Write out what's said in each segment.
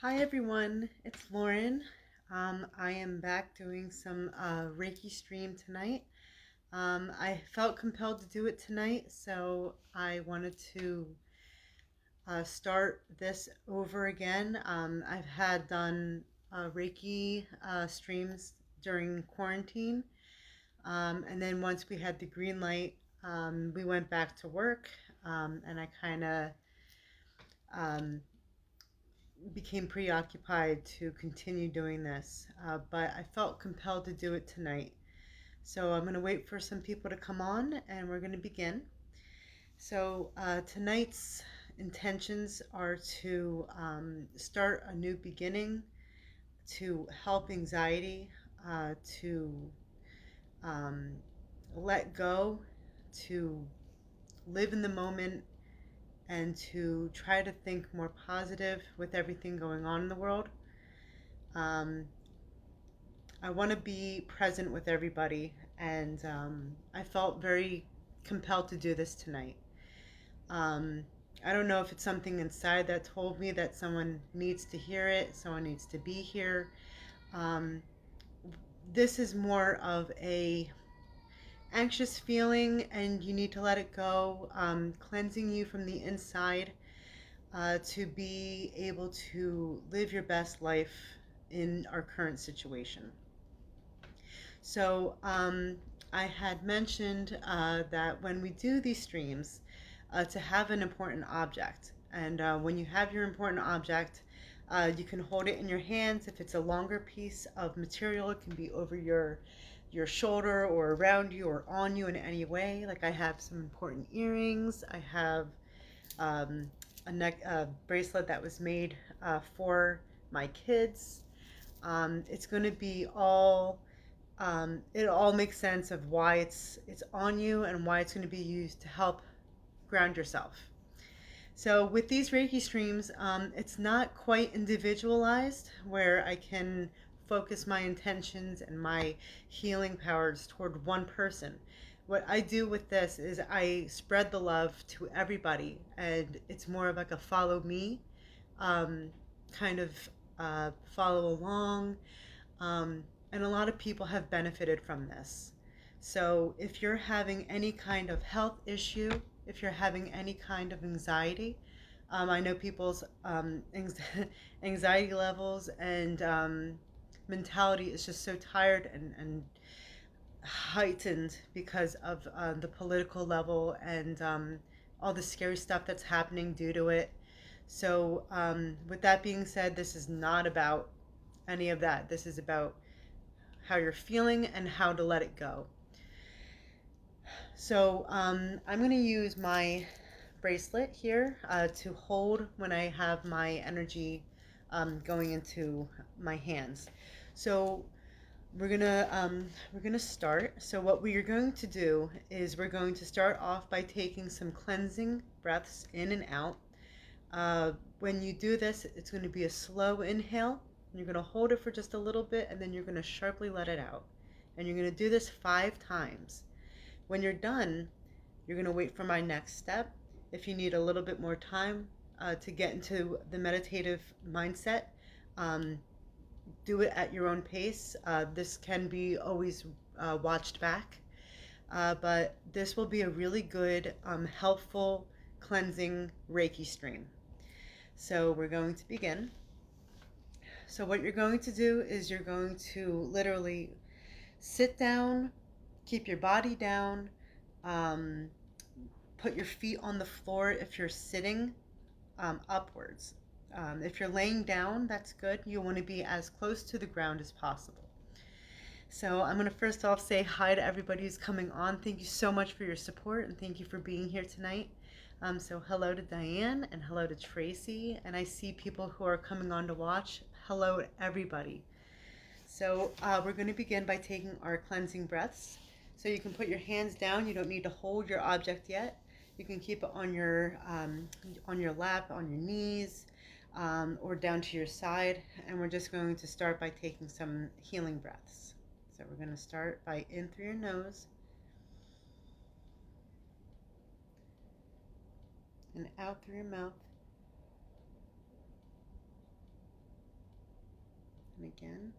Hi everyone, it's Lauren. I am back doing some Reiki stream tonight. I felt compelled to do it tonight, so I wanted to start this over again. I've had done Reiki streams during quarantine, and then once we had the green light, we went back to work, and I kind of um, became preoccupied to continue doing this, but I felt compelled to do it tonight. So I'm going to wait for some people to come on and we're going to begin. So tonight's intentions are to start a new beginning, to help anxiety, to um, let go, to live in the moment, and to try to think more positive with everything going on in the world. Um, I want to be present with everybody, and I felt very compelled to do this tonight. Um, I don't know if it's something inside that told me that someone needs to hear it, someone needs to be here. Um, this is more of a anxious feeling, and you need to let it go, cleansing you from the inside to be able to live your best life in our current situation. So I had mentioned that when we do these streams, to have an important object. And when you have your important object, you can hold it in your hands. If it's a longer piece of material, it can be over your shoulder or around you or on you in any way. Like I have some important earrings. I have a neck bracelet that was made for my kids. It's going to be all it all makes sense of why it's on you and why it's going to be used to help ground yourself. So with these Reiki streams, it's not quite individualized where I can focus my intentions and my healing powers toward one person. What I do with this is I spread the love to everybody, and it's more of like a follow me um, kind of follow along, and a lot of people have benefited from this. So if you're having any kind of health issue, if you're having any kind of anxiety, I know people's anxiety levels and mentality is just so tired and heightened because of the political level and all the scary stuff that's happening due to it. So, with that being said, this is not about any of that. This is about how you're feeling and how to let it go. So I'm going to use my bracelet here to hold when I have my energy going into my hands. So we're gonna start. So what we are going to do is we're going to start off by taking some cleansing breaths in and out. When you do this, it's going to be a slow inhale. You're going to hold it for just a little bit, and then you're going to sharply let it out. And you're going to do this 5 times. When you're done, you're going to wait for my next step. If you need a little bit more time to get into the meditative mindset, um, do it at your own pace. This can be always watched back, but this will be a really good, helpful, cleansing Reiki stream. So we're going to begin. So what you're going to do is you're going to literally sit down, keep your body down, um, put your feet on the floor if you're sitting upwards. If you're laying down, that's good. You want to be as close to the ground as possible. So I'm going to first off say hi to everybody who's coming on. Thank you so much for your support and thank you for being here tonight. So hello to Diane and hello to Tracy, and I see people who are coming on to watch. Hello to everybody. So we're going to begin by taking our cleansing breaths. So you can put your hands down. You don't need to hold your object yet. You can keep it on your lap, on your knees, or down to your side. And we're just going to start by taking some healing breaths. So we're going to start by in through your nose and out through your mouth. And again.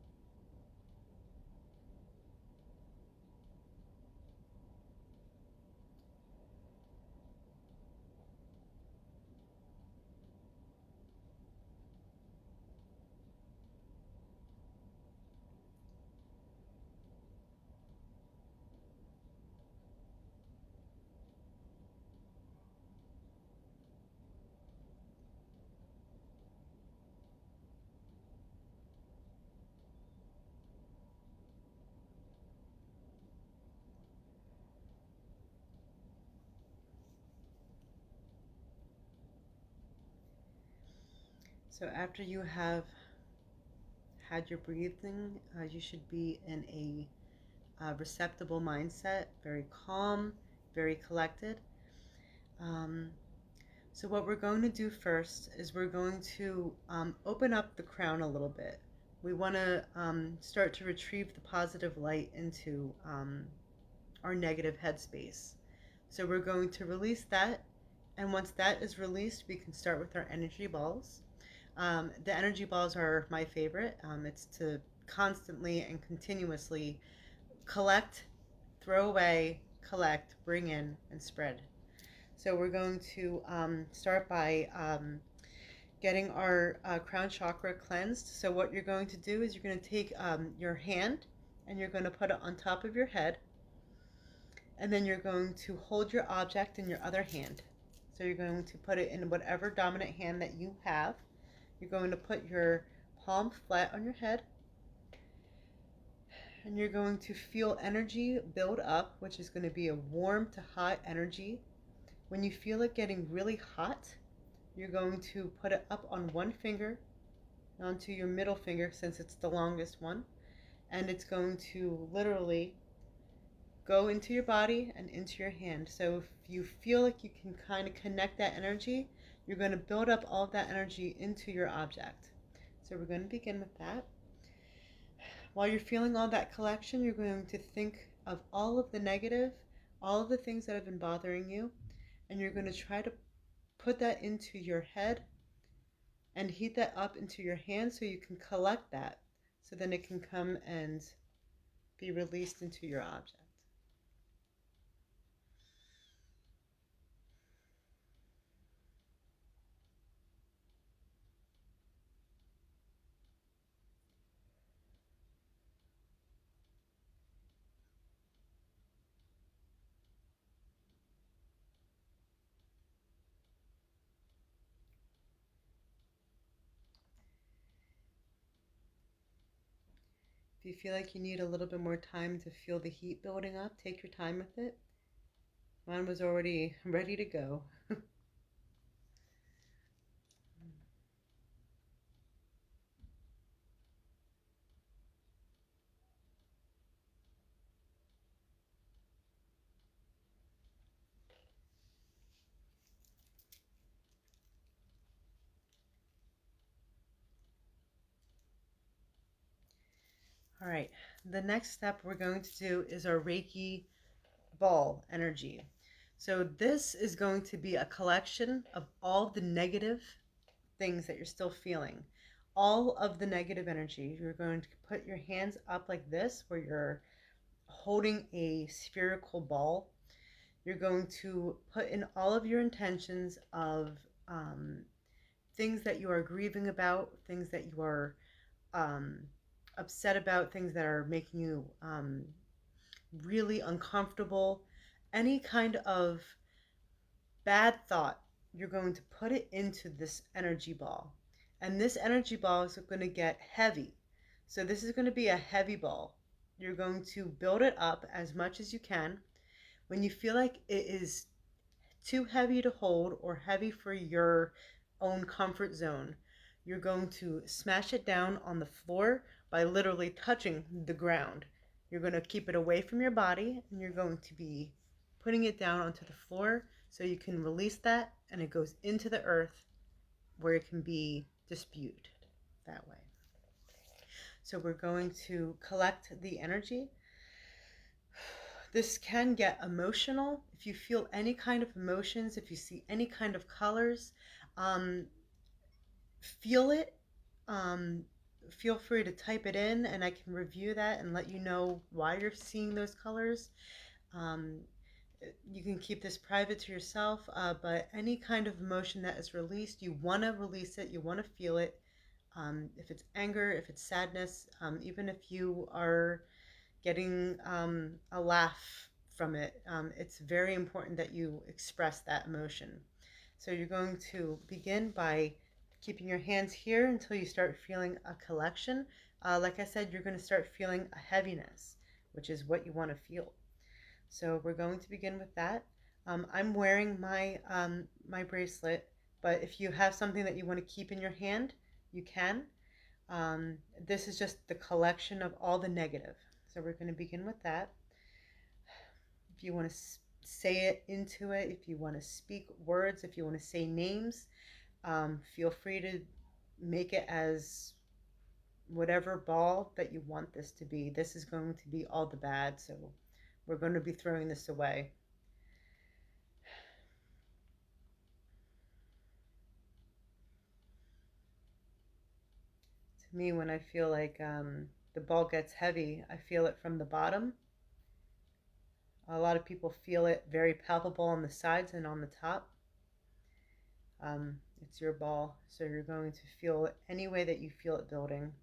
So after you have had your breathing, you should be in a receptible mindset, very calm, very collected. Um, so what we're going to do first is we're going to open up the crown a little bit. We want to start to retrieve the positive light into our negative headspace. So we're going to release that, and once that is released, we can start with our energy balls. The energy balls are my favorite. It's to constantly and continuously collect, throw away, collect, bring in, and spread. So we're going to start by getting our crown chakra cleansed. So what you're going to do is you're going to take your hand and you're going to put it on top of your head, and then you're going to hold your object in your other hand. So you're going to put it in whatever dominant hand that you have. You're going to put your palm flat on your head, and you're going to feel energy build up, which is going to be a warm to hot energy. When you feel it getting really hot, you're going to put it up on one finger onto your middle finger, since it's the longest one, and it's going to literally go into your body and into your hand. So if you feel like you can kind of connect that energy, you're going to build up all of that energy into your object. So we're going to begin with that. While you're feeling all that collection, you're going to think of all of the negative, all of the things that have been bothering you, and you're going to try to put that into your head and heat that up into your hand so you can collect that, so then it can come and be released into your object. If you feel like you need a little bit more time to feel the heat building up, take your time with it. Mine was already ready to go. All right, the next step we're going to do is our Reiki ball energy. So this is going to be a collection of all the negative things that you're still feeling. All of the negative energy. You're going to put your hands up like this, where you're holding a spherical ball. You're going to put in all of your intentions of um, things that you are grieving about, things that you are um, upset about, things that are making you really uncomfortable, any kind of bad thought, you're going to put it into this energy ball. And this energy ball is going to get heavy. So this is going to be a heavy ball. You're going to build it up as much as you can. When you feel like it is too heavy to hold or heavy for your own comfort zone, you're going to smash it down on the floor by literally touching the ground. You're going to keep it away from your body, and you're going to be putting it down onto the floor so you can release that, and it goes into the earth where it can be disputed that way. So we're going to collect the energy. This can get emotional. If you feel any kind of emotions, if you see any kind of colors, um, feel it. Um, feel free to type it in and I can review that and let you know why you're seeing those colors. Um, you can keep this private to yourself, but any kind of emotion that is released, you want to release it, you want to feel it. If it's anger, if it's sadness, even if you are getting a laugh from it, it's very important that you express that emotion. So you're going to begin by keeping your hands here until you start feeling a collection. Like I said, you're going to start feeling a heaviness, which is what you want to feel. So we're going to begin with that. I'm wearing my bracelet, but if you have something that you want to keep in your hand, you can. Um, this is just the collection of all the negative. So we're going to begin with that. If you want to say it into it, if you want to speak words, if you want to say names, feel free to make it as whatever ball that you want this to be. This is going to be all the bad, so we're going to be throwing this away. To me, when I feel like the ball gets heavy, I feel it from the bottom. A lot of people feel it very palpable on the sides and on the top. It's your ball, so you're going to feel it any way that you feel it building.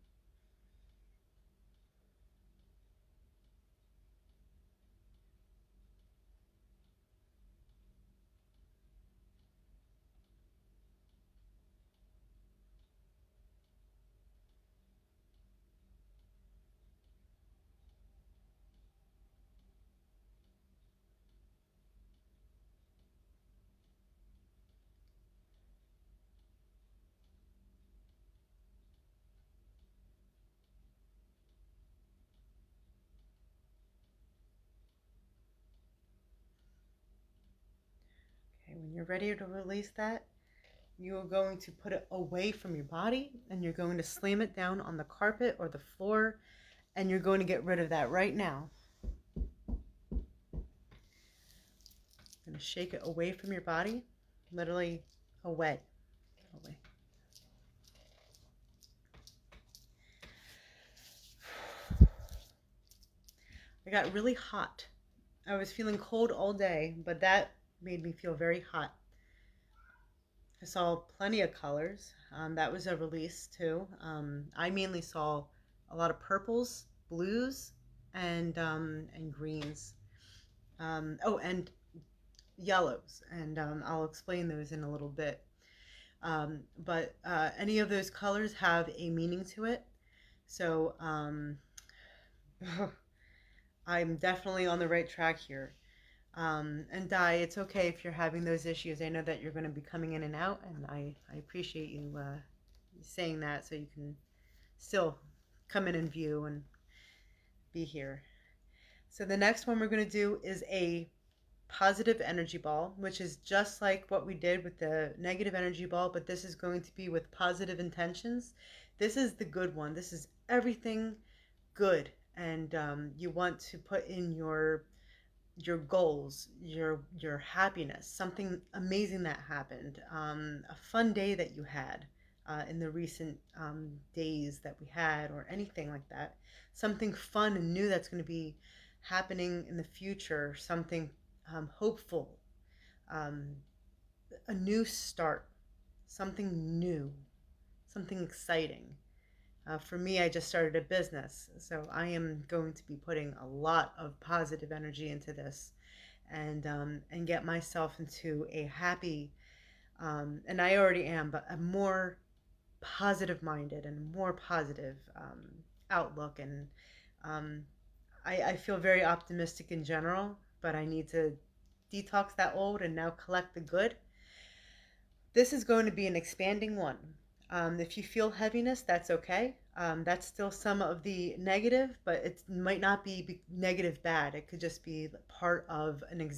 Okay, when you're ready to release that, you're going to put it away from your body and you're going to slam it down on the carpet or the floor and you're going to get rid of that right now. You're going to shake it away from your body, literally away. Away. I got really hot. I was feeling cold all day, but that made me feel very hot. I saw plenty of colors. That was a release too. I mainly saw a lot of purples, blues, and greens. Oh, and yellows, and I'll explain those in a little bit. But any of those colors have a meaning to it. So I'm definitely on the right track here. And Di, it's okay if you're having those issues. I know that you're going to be coming in and out, and I appreciate you saying that so you can still come in and view and be here. So the next one we're going to do is a positive energy ball, which is just like what we did with the negative energy ball, but this is going to be with positive intentions. This is the good one. This is everything good, and you want to put in your goals, your happiness, something amazing that happened, a fun day that you had in the recent days that we had, or anything like that. Something fun and new that's going to be happening in the future. Something hopeful, um, a new start, something new, something exciting. For me, I just started a business, so I am going to be putting a lot of positive energy into this, and get myself into a happy, and I already am, but a more positive minded and more positive outlook. And um, I feel very optimistic in general, but I need to detox that old and now collect the good. This is going to be an expanding one. If you feel heaviness, that's okay. That's still some of the negative, but it might not be negative bad. It could just be part of an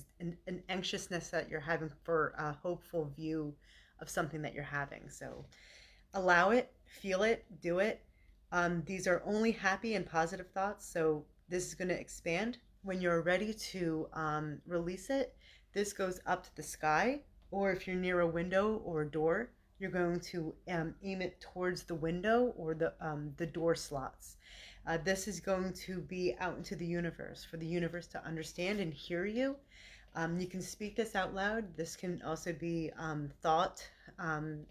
anxiousness that you're having for a hopeful view of something that you're having. So allow it, feel it, do it. These are only happy and positive thoughts, so this is going to expand. When you're ready to release it, this goes up to the sky, or if you're near a window or a door, you're going to aim it towards the window or the door slots. This is going to be out into the universe for the universe to understand and hear you. You can speak this out loud. This can also be thought,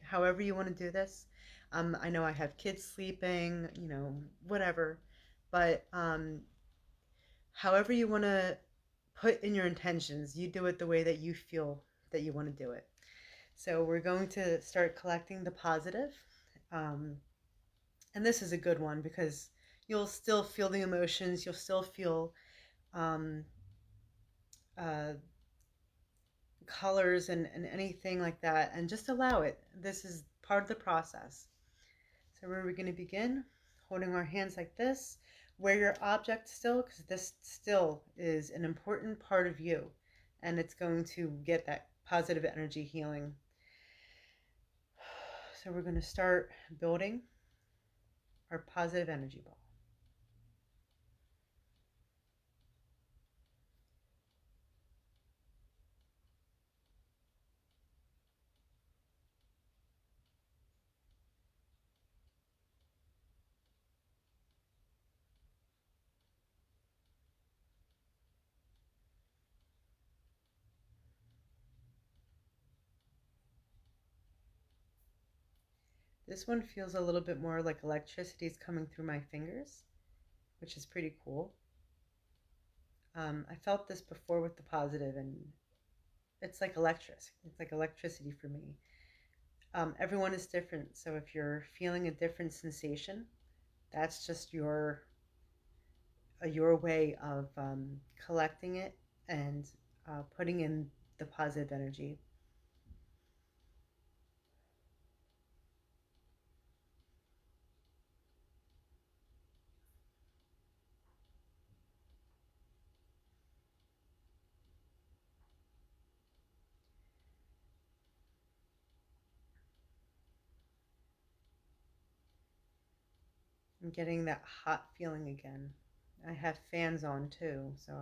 however you want to do this. I know I have kids sleeping, whatever, but however you want to put in your intentions, you do it the way that you feel that you want to do it. So we're going to start collecting the positive. Um, and this is a good one because you'll still feel the emotions, you'll still feel um, uh, colors and anything like that, and just allow it. This is part of the process. So, where are we going to begin? Holding our hands like this. Wear your object still, because this still is an important part of you, and it's going to get that positive energy healing. So, we're going to start building our positive energy ball. This one feels a little bit more like electricity is coming through my fingers, which is pretty cool. I felt this before with the positive, and it's like electric. It's like electricity for me. Everyone is different, so if you're feeling a different sensation, that's just your way of collecting it and putting in the positive energy. I'm getting that hot feeling again. I have fans on too, so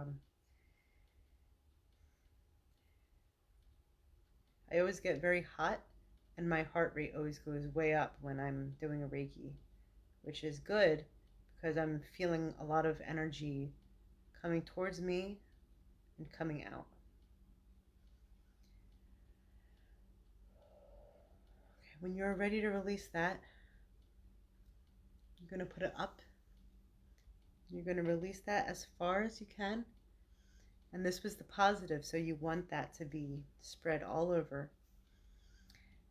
I always get very hot, and my heart rate always goes way up when I'm doing a Reiki, which is good because I'm feeling a lot of energy coming towards me and coming out. Okay, when you're ready to release that, you're going to put it up. You're going to release that as far as you can. And this was the positive, so you want that to be spread all over.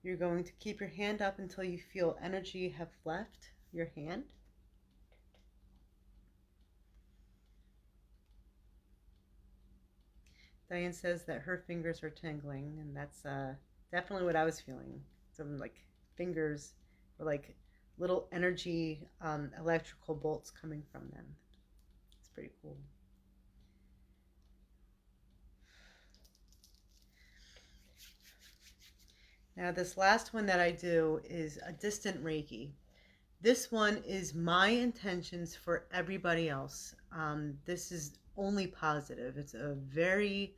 You're going to keep your hand up until you feel energy have left your hand. Diane says that her fingers are tingling, and that's definitely what I was feeling. Some like fingers were like little energy electrical bolts coming from them. It's pretty cool. Now, this last one that I do is a distant Reiki. This one is my intentions for everybody else. This is only positive. It's a very,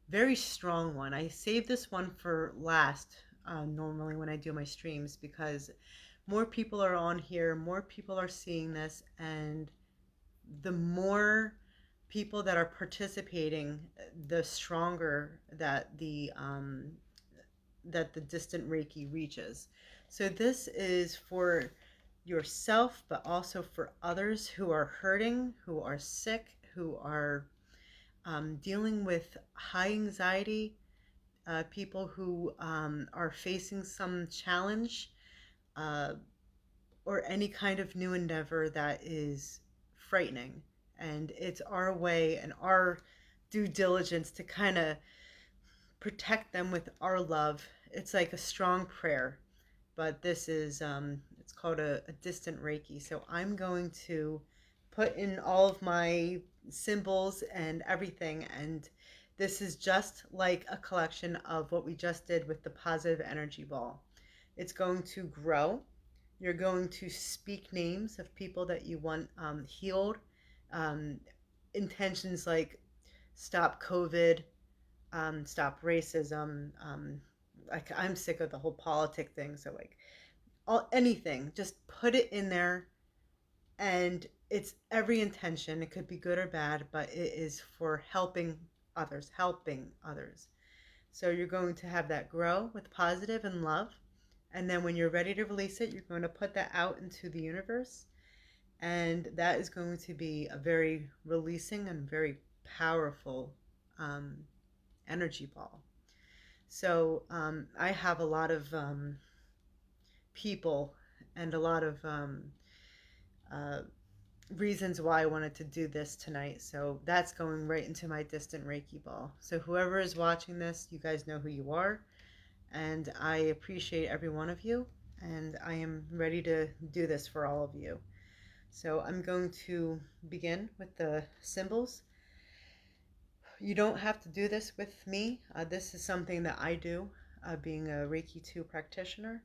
very strong one. I save this one for last normally when I do my streams because more people are on here, more people are seeing this, and the more people that are participating, the stronger that the distant Reiki reaches. So this is for yourself, but also for others who are hurting, who are sick, who are dealing with high anxiety, people who are facing some challenge uh, or any kind of new endeavor that is frightening. And it's our way and our due diligence to kind of protect them with our love. It's like a strong prayer, but this is it's called a distant Reiki. So I'm going to put in all of my symbols and everything, and this is just like a collection of what we just did with the positive energy ball. It's going to grow. You're going to speak names of people that you want healed. Um, Intentions like stop COVID, stop racism, like I'm sick of the whole politic thing. So like anything, just put it in there, and it's every intention. It could be good or bad, but it is for helping others, helping others. So you're going to have that grow with positive and love. And then when you're ready to release it, you're going to put that out into the universe. And that is going to be a very releasing and very powerful um, energy ball. So I have a lot of people and a lot of uh, reasons why I wanted to do this tonight. So that's going right into my distant Reiki ball. So whoever is watching this, you guys know who you are. And I appreciate every one of you. And I am ready to do this for all of you. So I'm going to begin with the symbols. You don't have to do this with me. This is something that I do, being a Reiki 2 practitioner.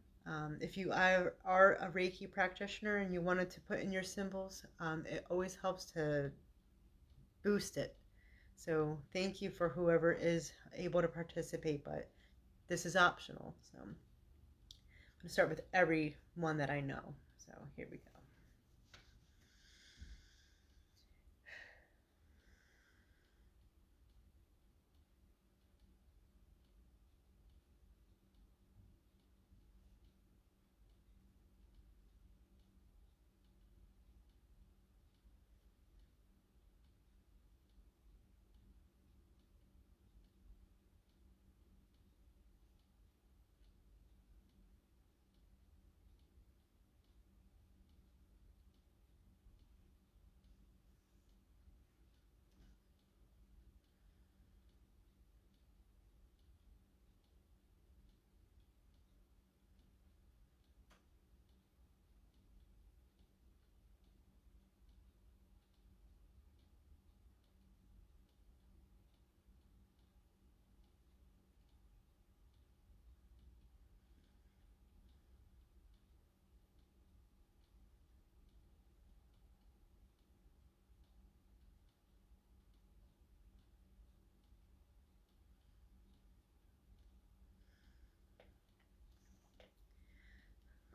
If you are a Reiki practitioner and you wanted to put in your symbols, it always helps to boost it. So thank you for whoever is able to participate, but this is optional. So I'm going to start with every one that I know. So here we go.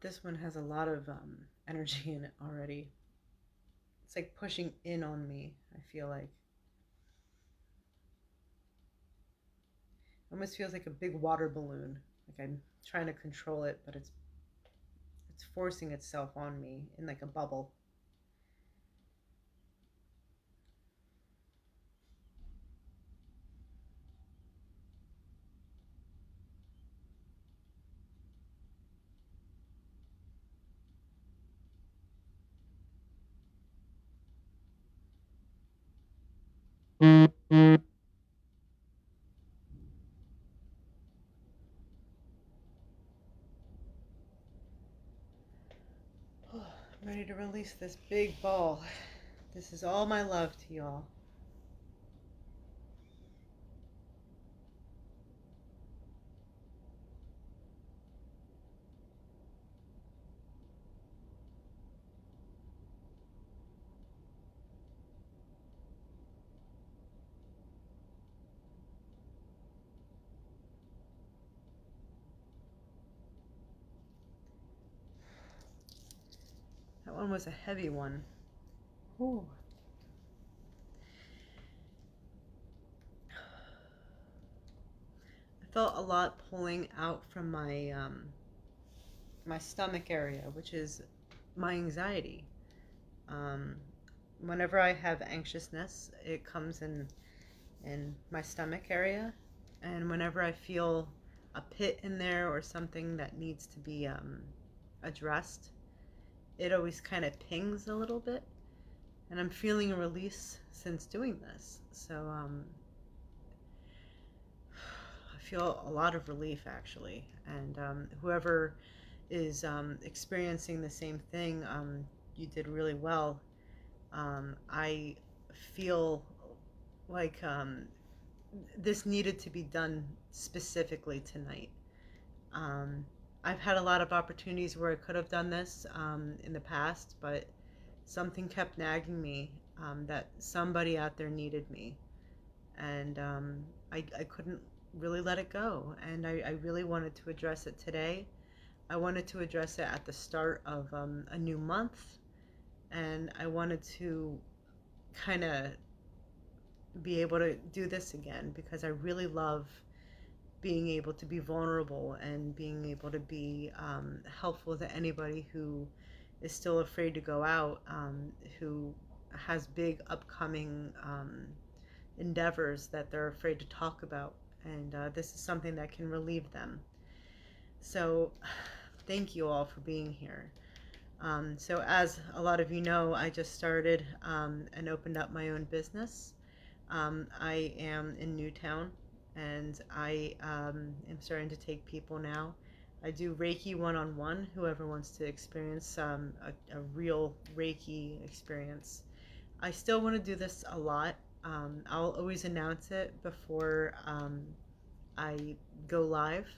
This one has a lot of energy in it already. It's like pushing in on me, I feel like. It almost feels like a big water balloon. Like I'm trying to control it, but it's forcing itself on me in like a bubble. I'm ready to release this big ball. This is all my love to y'all. That one was a heavy one. Ooh. I felt a lot pulling out from my stomach area, which is my anxiety. Um, Whenever I have anxiousness, it comes in my stomach area, and whenever I feel a pit in there or something that needs to be addressed, it always kind of pings a little bit, and I'm feeling a release since doing this. So I feel a lot of relief actually, and whoever is experiencing the same thing, you did really well. I feel like this needed to be done specifically tonight. Um, I've had a lot of opportunities where I could have done this in the past, but something kept nagging me that somebody out there needed me, and I couldn't really let it go. And I really wanted to address it today. I wanted to address it at the start of a new month, and I wanted to kind of be able to do this again because I really love being able to be vulnerable and being able to be helpful to anybody who is still afraid to go out, who has big upcoming endeavors that they're afraid to talk about. And this is something that can relieve them. So, thank you all for being here. So, as a lot of you know, I just started and opened up my own business. I am in Newtown, and I am starting to take people now. I do Reiki one-on-one, whoever wants to experience a real Reiki experience. I still want to do this a lot. I'll always announce it before I go live,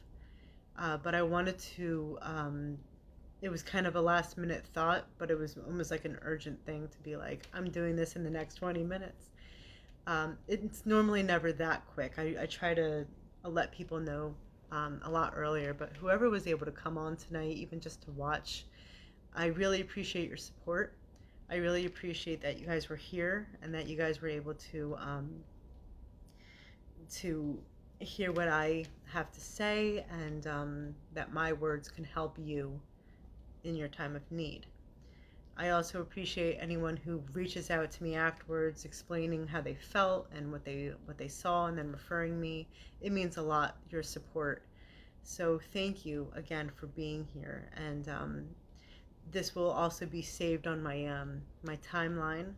but I wanted to. It was kind of a last minute thought, but it was almost like an urgent thing to be like, I'm doing this in the next 20 minutes. It's normally never that quick. I try to let people know a lot earlier, but whoever was able to come on tonight, even just to watch, I really appreciate your support. I really appreciate that you guys were here and that you guys were able to hear what I have to say, and that my words can help you in your time of need. I also appreciate anyone who reaches out to me afterwards explaining how they felt and what they saw and then referring me. It means a lot, your support. So thank you again for being here. And this will also be saved on my timeline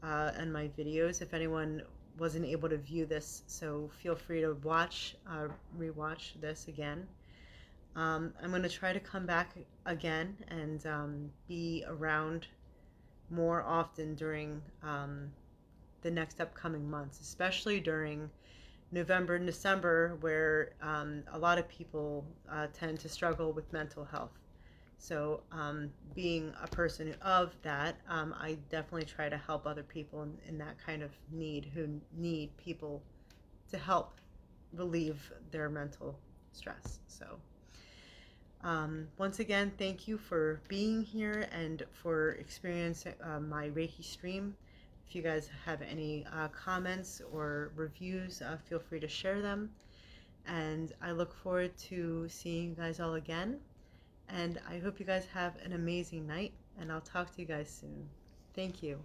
and my videos if anyone wasn't able to view this. So feel free to rewatch this again. I'm going to try to come back again and be around more often during the next upcoming months, especially during November and December, where a lot of people tend to struggle with mental health. So, being a person of that, I definitely try to help other people in that kind of need who need people to help relieve their mental stress. So, once again, thank you for being here and for experiencing my Reiki stream. If you guys have any comments or reviews, feel free to share them. And I look forward to seeing you guys all again. And I hope you guys have an amazing night. And I'll talk to you guys soon. Thank you.